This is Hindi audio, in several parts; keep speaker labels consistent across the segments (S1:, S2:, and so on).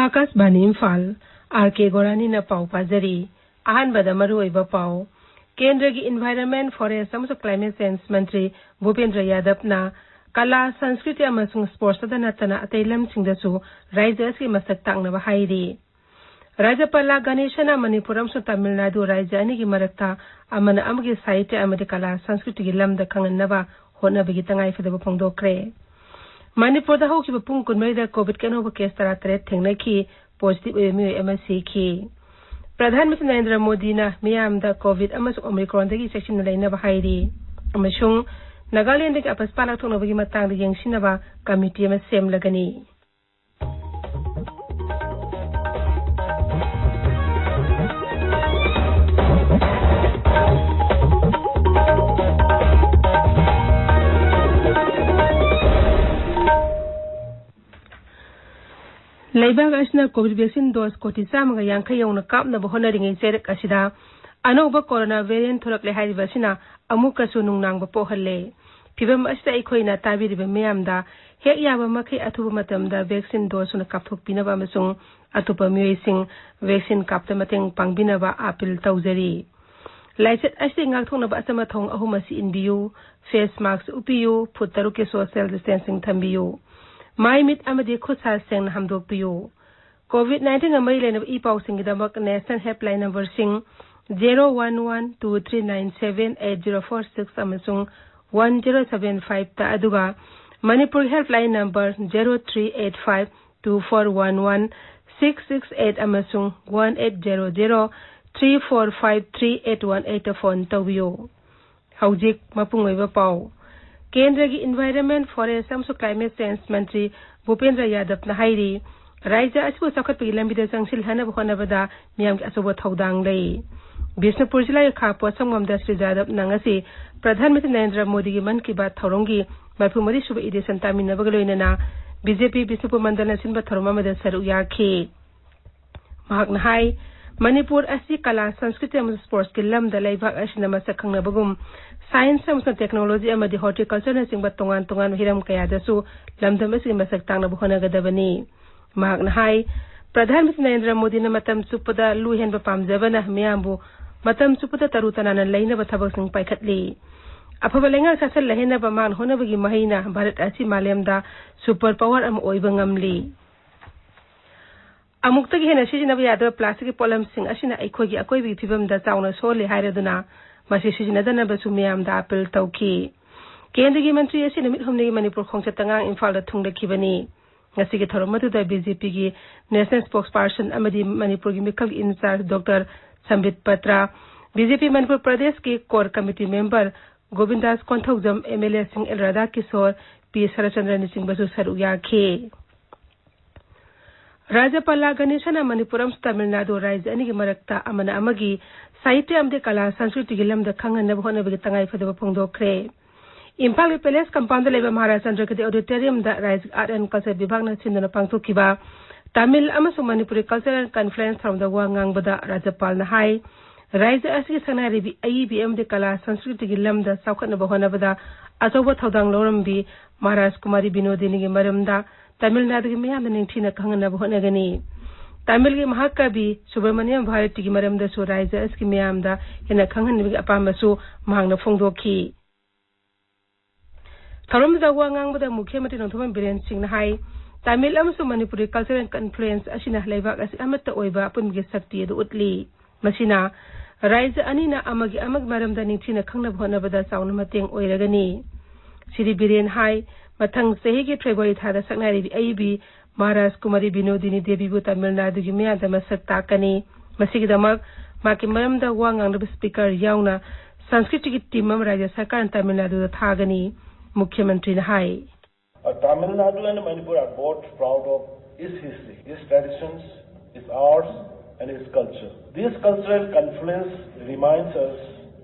S1: आकाशवाणी इम्फाल आर.के. गोरानी न पाव पाजरी अहनबदा मरुओइबा पाव केंद्र की इन्वायरमेंट फॉरेस्ट अमसो क्लाइमेट चेंज मंत्री भूपेंद्र यादव कला संस्कृति अमसुंग स्पोर्ट्स नतना अतै लमसिंगदसु राज्य की मसक तांगनबा हाइरी राज्यपाल गणेशना मणिपुर अमसुंग तमिलनाडु राज्य अनि की मरक्ता अमन अमगी साहित्य अमदि कला संस्कृति की लमदा खंगनबा होनबगी तंगाई फदबा फोंदोक्रे मणिपुर दा होखिबा पुंग कुनमैदा कोविड के अनोबा केस 33 थेंगनखी पॉजिटिव मियोय अमा सीखी प्रधानमंत्री नरेंद्र मोदी ना मियामदा कोविड अमसुंग ओमिक्रॉन दगी सेक्शन लैनबा हाइरी अमसुंग नागालैंड के अपस्पा लाथोनबगी मतांग यंगसिनबा कमिटी अमा सेमलगनी लेबाग असना कोविड वैक्सीन डोज कोटी चामगा यांखै यौना कापनबा होनरिङै चेरक असिदा अनौबा कोरोना वेरिएंट थोरकले हाइरिबसिना अमुकसु नुंगनांगबा पोहल्ले फिबम असिदा अखोइना ताबिरिबा मयामदा हेक याबा मखै अथुबा मतमदा वैक्सीन डोजसुना कापथोकपिनबा अमसुंग अतुपा मियोइसिंग वैक्सीन कापता मतेंग पांगबिनबा अपील तौजरी लाइचत असिदा ngakthoंगनबा असमा थोंग अहुमसि इनबियु फेस मास्क उपियु फुट 3 के सोशल डिस्टेंसिंग थंबियु माई मिट अमदि खुदसा सेंग हमदोकपियो कोविड-19 अमरी लेनब ई पाउसिंगदमक नेशनल हेल्पलाइन नंबर सिंग 0112397804 अमसुंग 1075 ता अदुगा मणिपुर हेल्पलाइन नंबर 03852411 668 अमसुंग 1800345381 फोन तौबियो हौजिक मपुंगोइबा पाउ केंद्र की इन्वायरमेंट फॉरेस्ट अमसुंग क्लाइमेट चेंज मंत्री भूपेंद्र यादव न हाइरी राज्य असबु चखतपगी लंबिदा चंगसिल हनब होनबदा मियाम के असबो थौदांग लई बिष्णुपुर जिला खापो संगमदा श्री यादव नंगसी प्रधानमंत्री नरेंद्र मोदी की मन की बात थौरोंगी मरफुमरी सुब इदिसन तामिनबग लोइनना बीजेपी बिष्णुपुर मंडल सिनबा थौरममदा सरू याखी महाकन हाई मणिपुर असि कला संस्कृति अमसुंग स्पोर्ट्स के लमदा लैबाग असिना मसक खंगनबगुम साइंस अमसुंग टेक्नोलॉजी अमदि हॉर्टिकल्चर न सिंगबा तोंगान तोंगान हिरम कयादसु लमदम असि मसक तांगनब होनगदबनी महाकन हाई प्रधानमंत्री नरेंद्र मोदी न मतम सुपदा लुहेनबा पामजबना मियामबु मतम सुपदा तरुतनाना लैनबा थबकसिंग पाइखतली अफबा लेंगा सासल लहेनबा मान होनबगी महिना भारत असि मालेमदा सुपर पावर अम ओइबा ngamli अमुक्तगी हेना सिजिनबा यादव प्लास्टिक पोलम सिंग असिना अखोगी अकोइबी फिबमदा चाउना सोले हाइरदुना मसी सिजिनदनबसु मियामदा अपील तौखी केंद्र की मंत्री असि नमित हमने मणिपुर खोंगचतंगा इम्फाल थुंगदखिबनी ngasi ki thoromatu da BJP की नेशनल स्पोक्सपर्सन अमदी मणिपुर की मिखल इंचार्ज डॉक्टर संबित पत्रा BJP मणिपुर प्रदेश के core committee member Govindas Konthoujam MLA Singh L Radha Kishore P Sarchandra निसिंग बसु सरू याखे राज्यपाल गणेशना मणिपुरम तमिलनाडु राज्य अनि की मरक्ता अमन अमगी साहित्य अमदे कला संस्कृति की लमदा खंगनब होनबगी तंगाई फदब फोंदोखरे इम्फाल के पैलेस कंपाउंड लेबा महाराज चंद्र के ऑडिटोरियम द राज्य आर्ट एंड कल्चर विभाग न सिंदन पांगथोखिबा तमिल अमसुंग मणिपुरी कल्चरल कॉन्फ्रेंस थ्रमदा वांगांगबदा राज्यपाल न हाई राज्य असि सनारिबी AEBM दे कला संस्कृति की लमदा साउखनब होनबदा अचौबा थौदांग लोरमबी महाराज कुमारी विनोदिनी के मरमदा तमिलनाडु की मियाम निंगथिना खंगनब होनगनी तमिल के महाकवि सुब्रमण्यम भारती की मरमदसु राज्य अस की मियामदा हेना खंगनबी अपामसु महांगना फोंदोखी थौरमदा वांगांगबदा मुख्यमंत्री नोंथोम बिरेन सिंह हाई तमिल अमसुंग मणिपुरी कल्चरल कॉन्फ्रेंस असिना लेबाग असि अमत्त ओइबा पुनगे शक्ति अदु उतली मसिना राज्य अनिना अमगी अमग मरमदा निंगथिना खंगनब होनबदा चाउना मतेंग ओइरगनी श्री बिरेन हाई मथंग सही के फेब्रुआरी थादा सकनारिबी AEB महाराज कुमारी विनोदिनी देवीबु तमिलनाडु की मियादा मसक ताकनी मसिगिदमक माकी मरमदा वांगांगब स्पीकर याउना संस्कृति की टीम राज्य सरकार तमिलनाडु थागनी मुख्यमंत्री ने high
S2: Tamil Nadu and Manipur are both proud of its history, its traditions, its arts and its culture. This cultural confluence reminds us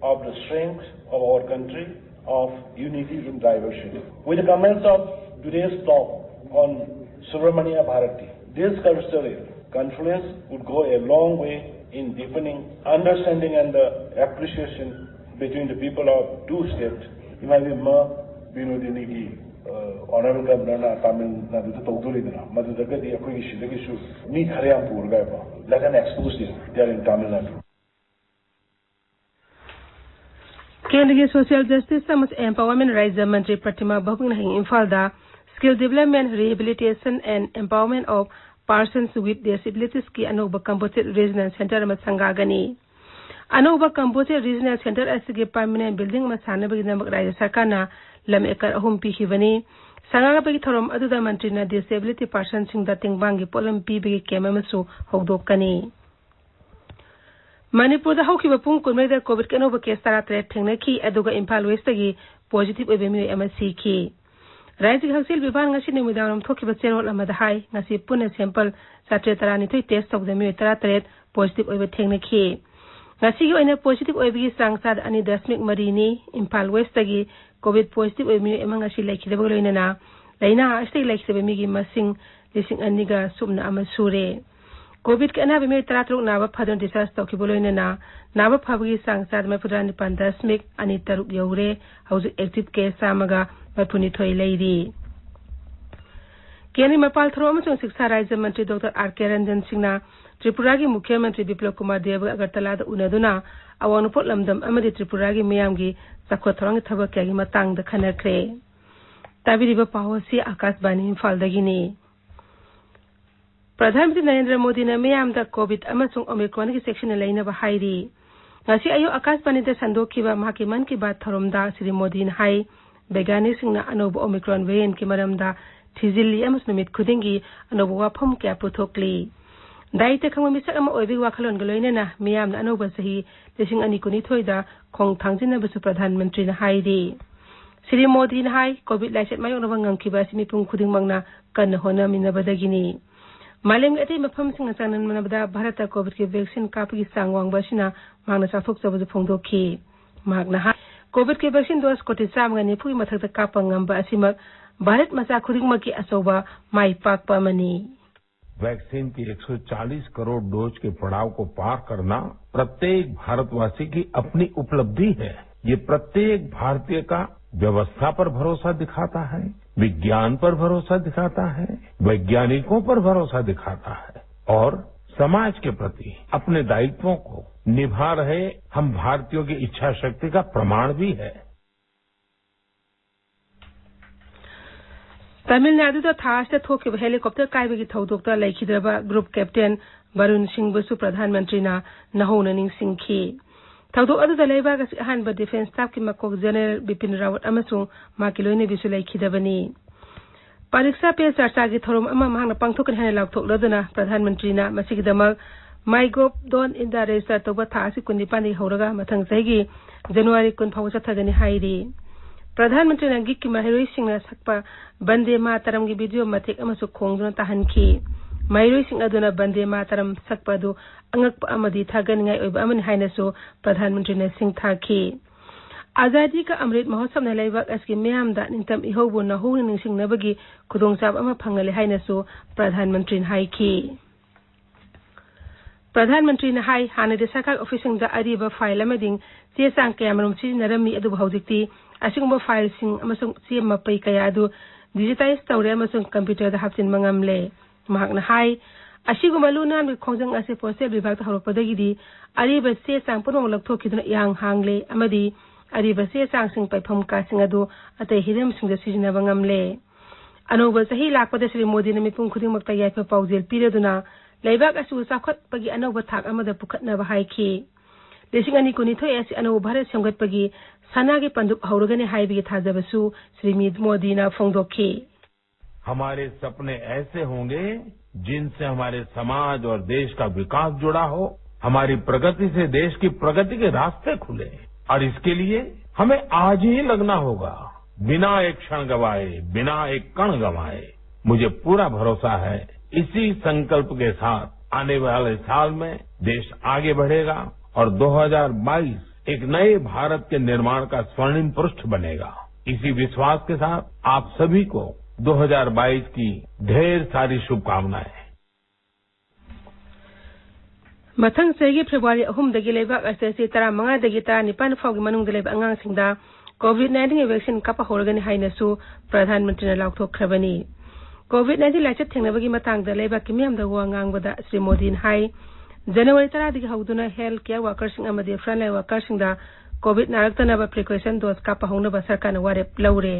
S2: of the strength of our country, of unity in diversity. With the comments of today's talk on Subramania Bharati, this cultural confluence would go a long way in deepening understanding and the appreciation between the people of two states, Imphal Binodini Honorable Governor Tamil Nadu to Togdurina, Madhudagadi, Akuishi, meet Hariampur, like an exclusive there in Tamil Nadu.
S1: केंद्रीय सोशल जस्टिस एंड एम्पावरमेंट राज्य मंत्री Pratima Bahuguna Imphal skill development rehabilitation and empowerment of persons with disabilities की अनोब कंपोजिट रीजनल सेंटर में संगागनी अनोब कंपोजिट रीजनल सेंटर असगे परमानेंट बिल्डिंग में सानबगिदमक राज्य सरकारना लम एकर अहुम पीखिबनी संगागबगी थोरम अदुदा मंत्रीना डिसेबिलिटी पर्सन सिंगदा तिंगबांगी पोलम पीबगी केममसु हौदोकनी मणिपुर हौखिबा पुंग कुनमेदा कोविड के अनोब केस 13 थेंगनखी अदुगा इम्फाल वेस्टगी पॉजिटिव ओइबे मियोय अमा सीखी राज्य हक्सेल विभाग ngasi numidaram thokiba cherol amada hai ngasi puna sample 732 test tawda miyoy 13 positive oiba thengnakhii ngasi gi oina positive oibagi sangsad ani dasmik marini Imphal West tagi covid positive oib miyoy ama ngasi laikhidaba loinana laina astai laikhidaba migi masing lising aniga subna ama sure covid ke anaba miyoy 13 naba phadon discharge tawkiba loinana naba phabagi sangsad mafudani pandasmik ani taruk yaure hauju active case samaga मथुनी थोई लेरी केंद्रीय मपाल थ्रो अमसुंग शिक्षा राज्य मंत्री डॉक्टर आर.के. रंजन सिंहना त्रिपुरा की मुख्यमंत्री बिप्लब कुमार देव अगरतला उनदुना अवानुपोट लमदम अमदि त्रिपुरा की मियामगी चखोथरंग थबक की मतंग खनख्रे ताबिरिबा पावसी आकाशवाणी इम्फाल दगिनी प्रधानमंत्री नरेंद्र मोदी ने मियामदा कोविड अमसुंग ओमिक्रॉन की section लेनबा हाइरी ngasi ayo akashbani da sandokiba mahaki man ki baat tharomda Shri Modi ne hai वैज्ञानिक सिंगना अनोब ओमिक्रॉन वेरिएंट की मरमदा थिजिली अमस नुमित खुदिंगी अनोब वाफम क्या पुथोकली दाइते खंग मिसक अमा ओइबि वाखलोन गलोइनेना मियाम अनोब सही लिसिंग अनि कुनी थोइदा खोंग थांजिन बसु प्रधानमंत्री ने हाइरी श्री मोदी ने हाइ कोविड लाइसेट मायो नबंग ngangkiba simi pung khuding mangna kan hona minabadagini मालेम अति मफम सिंग चानन मनबदा भारत कोविड के वैक्सीन कापगी सांगवांग बसिना मांगना साफुक सबज फोंदोखी मागना कोविड के वैक्सीन डोज कोटी चामगनी फुई मथक कापंगम असिमक भारत मचा खुदिंगमक की असोबा माई पाकपा मनी
S3: वैक्सीन की 140 करोड़ डोज के पड़ाव को पार करना प्रत्येक भारतवासी की अपनी उपलब्धि है। ये प्रत्येक भारतीय का व्यवस्था पर भरोसा दिखाता है, विज्ञान पर भरोसा दिखाता है, वैज्ञानिकों पर भरोसा दिखाता है और समाज के प्रति अपने दायित्वों को निभा रहे हम भारतीयों की इच्छा शक्ति का प्रमाण भी है।
S1: तमिलनाडु दा थास थोकिब हेलीकॉप्टर कायबगी थौदोक्ता लेखिद्रबा ग्रुप कैप्टन वरुण सिंह बसु प्रधानमंत्री ना नहोननिंग सिंखी थौदो अदुदा लेबाग अहान ब डिफेंस स्टाफ की मकोक जनरल बिपिन रावत अमसु माकिलोइने बिसु लेखिदबनी परीक्षा पे चर्चा की थोरम अमा मांगना पांगथोकन हेने लाउथोकलदना प्रधानमंत्री ना मसिगदमक माइगोप डॉन इन द रेजिस्टर तोबा थासी कुंदी पानी हौरगा मथंग सही जनवरी 10 फाउ चथगनी हाइरी प्रधानमंत्री ने गिक की महिरोई सिंह सकपा बंदे मातरम की वीडियो मथिक अमसु खोंगदुना ताहनखी महिरोई सिंह अदुना बंदे मातरम सकपादु अंगक अमदी थागनिंगाई ओइबा अमनि हाइनसु प्रधानमंत्री ने सिंह थाखी आजादी का अमृत महोत्सव ने लेबाक असकी मियामदा निंतम इहोबु नहोन निंसिंगनबगी खुदोंचाब अमा फंगले हाइनसु प्रधानमंत्री हाइखी प्रधानमंत्री ने हाई हानदे सरकार ऑफिसिंग दा अरिबा फाइल अमदिंग चेसांग कयामरुम सिजिनरमी अदु हौजिक्ति असिगुंबा फाइल सिंग अमसुंग सीएम मपई कया अदु डिजिटाइज तौरे अमसुंग कंप्यूटर दा हापचिन मंगमले महाकना हाई असिगुंबा लुनान खोंजंग असे पोस्टल विभाग हरपदगिदी अरिबा चेसांग पुनों लक्थोखिदुना यांग हांगले अमदी अरिबा चेसांग सिंग पैफम कासिंग अदु अतै हिरम सिंग सिजिनबा ngamle अनोबा सही लाकपद श्री मोदी ने मिपुंग खुदिंगमक्ता याइफा पाउजेल पिरेदुना लेबाक असु साखतपगी अनोबा थाक अमदा पुखतनबा हाइखी लिसिंग अनि कुनिथोय असि अनोबा भारत संगतपगी सनागे पंदुक हौरगने हाइबी थाजबसु श्री मोदी ना फोंदोखी
S3: हमारे सपने ऐसे होंगे जिनसे हमारे समाज और देश का विकास जुड़ा हो, हमारी प्रगति से देश की प्रगति के रास्ते खुले और इसके लिए हमें आज ही लगना होगा, बिना एक क्षण गवाए, बिना एक कण गवाए। मुझे पूरा भरोसा है इसी संकल्प के साथ आने वाले साल में देश आगे बढ़ेगा और 2022 एक नए भारत के निर्माण का स्वर्णिम पृष्ठ बनेगा। इसी विश्वास के साथ आप सभी को 2022 की ढेर सारी शुभकामनाएं।
S1: मथंग सेगी फेब्रुआरी 3 दगी लेबाक असते 15 दगी 19 फाउगी मनुंग लेबा अंगांग सिंगदा COVID-19 वैक्सीन कापा होरगनी हाइनसु प्रधानमंत्री लाउथोखरबनी COVID-19 लाइचत थेंगनबगी मतंगदा लेबाकी मियामदा वा ngangbada श्री मोदी हाई जनवरी 10 दगी हौदुना हेल्थ केयर वर्कर्स अमदि फ्रंटलाइन वर्कर्स कोविड नारक्तनबा प्रिकॉशन डोज कापा होनबा सरकार वारेप लौरे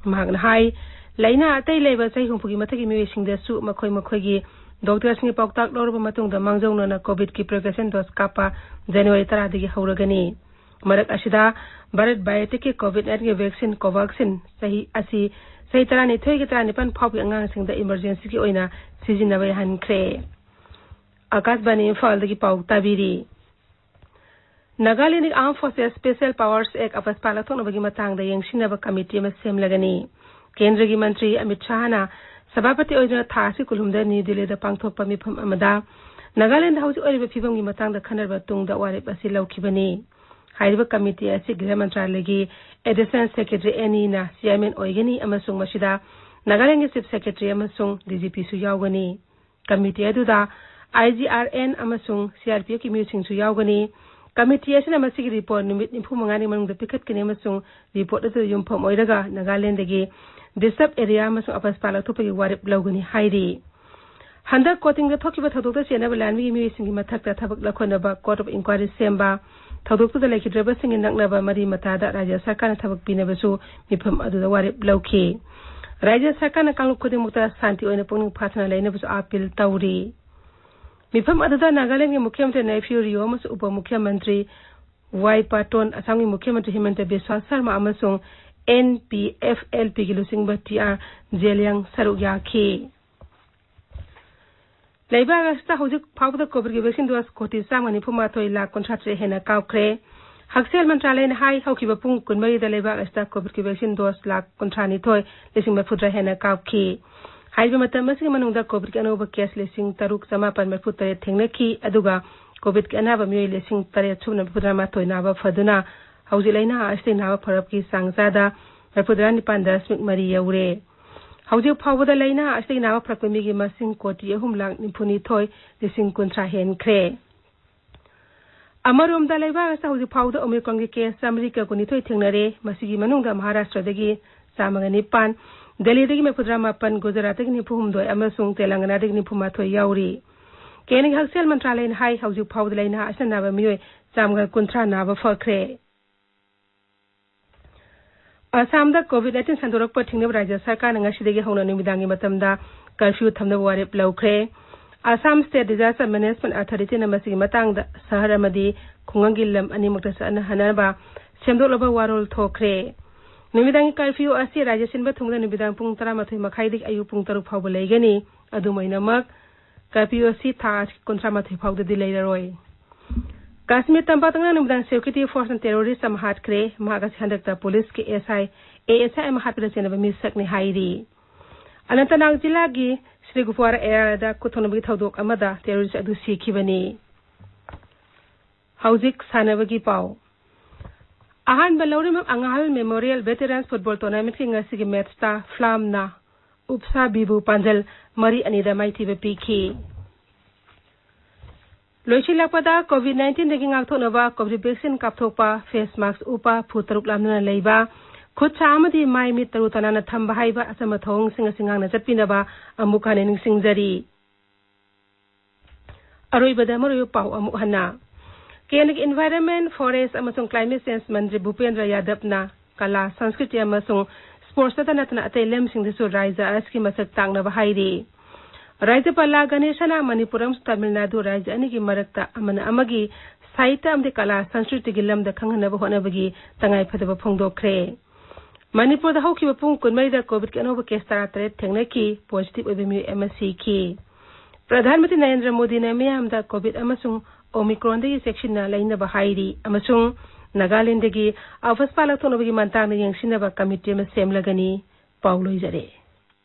S1: महागन हाई लाइना अतै लेबा चै हुंपुगी मथगी मिवेसिंगदसु मखोय मखोयगी डॉक्टर्सनी पाउताक लौरबा मतुंगदा मांगजौनना कोविड की प्रिकॉशन डोज कापा जनवरी 10 दगी हौरगनी मरक असिदा भारत बायोटेक के COVID-19 वैक्सीन कोवैक्सीन सही 12 के 19 फाउगी अंगांगसिंगदा इमरजेंसी की ओइना सिजिनबा हनख्रे आकाशवाणी इम्फाल दगी पाउ ताबिरी Nagaland armed forces special powers act अपस्पाला थोनबगी मतंगदा यंगसिनबा कमिटी में सेमलगनी केंद्र की मंत्री अमित शाहना सभापति ओइना थासी कुलुमदा न्यू दिल्ली पांगथोकपा मिफम अमदा नागालैंड हौजी ओरिबा फिबमगी मतंगदा खनरबा तुंगदा वारेप असि लौखिबनी हाइरबा कमिटी असि गृह मंत्रालय की एडिशनल सेक्रेटरी एनीना चेयरमैन ओइगनी अमसुंग मसिदा नागालैंड के चीफ सेक्रेटरी अमसुंग डीजीपी सु यावगनी कमिटी अदुदा IGRN अमसुंग CRPF की म्यूसिंग सु यावगनी कमिटी असि नमसिगी रिपोर्ट निमित 95 मनुंगदा पिखतकनी अमसुंग रिपोर्ट अदु युमफम ओइरगा नागालैंड दगी डिस्टर्ब एरिया अमसुंग अपस्पाला थोपगी वारेप लौगनी हाइरी हंदक कोटिंग थोकिबा थदोक्ता चेनबा लानवी म्यूसिंग मथकता थबक लखोनबा कोर्ट ऑफ इंक्वायरी सेम्बा थदोक्ता लेखिद्रबसिंग नकनबा मरी मतादा राज्य सरकार थबक पिनबसु मिफम अदुदा वारेप लौखी राज्य सरकार कांगलुप खुदिमुक्ता शांति ओइना पुंग फाथना लेनबसु अपील तौरी मिफम अदुदा नागालैंड के मुख्यमंत्री नेफ्यू रियो अमसु उप मुख्यमंत्री वाई पाटोन असम के मुख्यमंत्री हिमंत बिस्वा शर्मा अमसुंग NPFLP की लुसिंगबा TR जेलियांग सरुक याखी लेबाग अस्ता हौजिक फाउदा कोविड की वैक्सीन डोज कोटी चांगनि फुमाथोय लाख कॉन्ट्रैक्ट हेना काउख्रे हक्सेल मंत्रालय ने हाई हौकिबा पुंग कुनमरी द लेबाग अस्ता कोविड की वैक्सीन डोज लाख कॉन्ट्रानी थोय लिसिंग मफुद्रा हेना काउखी हाइबा मतम मसिग मनुंगदा कोविड के अनोबा केस लिसिंग तरुक समापन मफुतरे थेंगनेखी अदुगा कोविड के अनाबा मियोय लिसिंग तरे छुबना मफुद्रा माथोय नाबा फदुना हौजि लैना अस्ते नाबा फरब की सांगजादा मफुद्रा 9.3 यौरे हौजिक फाउबदा लैना अस्ते नाबा फरक मिगी मसिंग कोटी 3 लाख 92 लिसिंग कुंत्रा हेनख्रे अमरोमदा लेबा अस्ता हौजिक फाउदा ओमिक्रॉन के केस अमेरिका कुनिथोय थेंगनरे मसिगी मनुंगदा महाराष्ट्र दगी 9 दिल्ली दगी मफुद्रा 9 गुजरात दगी 9 अमसुंग तेलंगाना दगी 9 याउरी केनिग हक्सेल मंत्रालय ने हाई हौजिक फाउदा लैना अस्ता नाबा मियोय 9 नाबा फख्रे असम दा COVID-19 संदोरक पर थिंगनब राज्य सरकार नंगासिदगी हौना निमिदांगी मतमदा कर्फ्यू थमनब वारेप लौख्रे Assam state disaster management authority नमसिगी मतंगदा शहर अमदी खुंगंगी लम अनिमक्ता सना हनबा सेमदोलबा वारोल थोख्रे निमिदांगी कर्फ्यू असि राज्य सिनबा थुंगदा निमिदांग पुंग 13 मखाइदगी अयु पुंग 3 फावबा लेगनी अदुमैनमक कर्फ्यू असि था 13 फावदा दि लेररोय कश्मीर तंबातंगना निमिदांग सिक्योरिटी फोर्स टेररिस्ट अम हाटख्रे महागास हंदकता पुलिस के ASI अम हाटपदा चेनबा मिसकनि हाइरी अनंतनाग जिला की श्री गुफवारा एरियादा कुथोनबगी थौदोक अमदा टेररिस्ट अदु सिखिबनी हौजिक सानबगी पाव आहान बलौरिम अंगाल मेमोरियल वेटरन्स फुटबॉल टूर्नामेंट की ngasi मैचता फ्लामना उपसा बिबु पांजल मरी अनिदा माइथिबे पीखी लोइसिलापदा COVID-19 दगी ngakthonaba कोविड वैक्सीन कापथोपा फेस मास्क उपा फुतरुक लामना लेबा खुद सामदी माइ मित तरु तनाना थंबा हाइबा असम थोंग सिंगांगना चपिनबा अमुखाने निंगसिंगजरी अरोइबदा मरोय पाउ अमु हना केंद्र एनवायरनमेंट फॉरेस्ट अमसुंग क्लाइमेट चेंज मंत्री भूपेंद्र यादवना कला संस्कृति अमसुंग स्पोर्ट्स तनतना अतै लेमसिंगदसु राज्य असकी मसक तांगनबा हाइरी राज्यपाल गणेशना मणिपुरम तमिलनाडु राज्य अनिगी मरक्ता अमना अमगी साहित्य अमदे कला संस्कृति की लमदा खंगनबा होनबगी तंगाई फदबा फोंगदोख्रे मणिपुर दा हौकिबा पुंग 19 कोविड के अनोबा केस 13 थेंगनेकी पॉजिटिव ओबेमी एमसी की प्रधानमंत्री नरेंद्र मोदी ने मियामदा कोविड अमसुंग ओमिक्रॉन दगी सेक्शन लाइनबा हाइरी अमसुंग नागालैंड दगी अफस्पालक थोनबगी मंतांग यंगसिनबा कमिटी में सेमलगनी पाउलोइजरे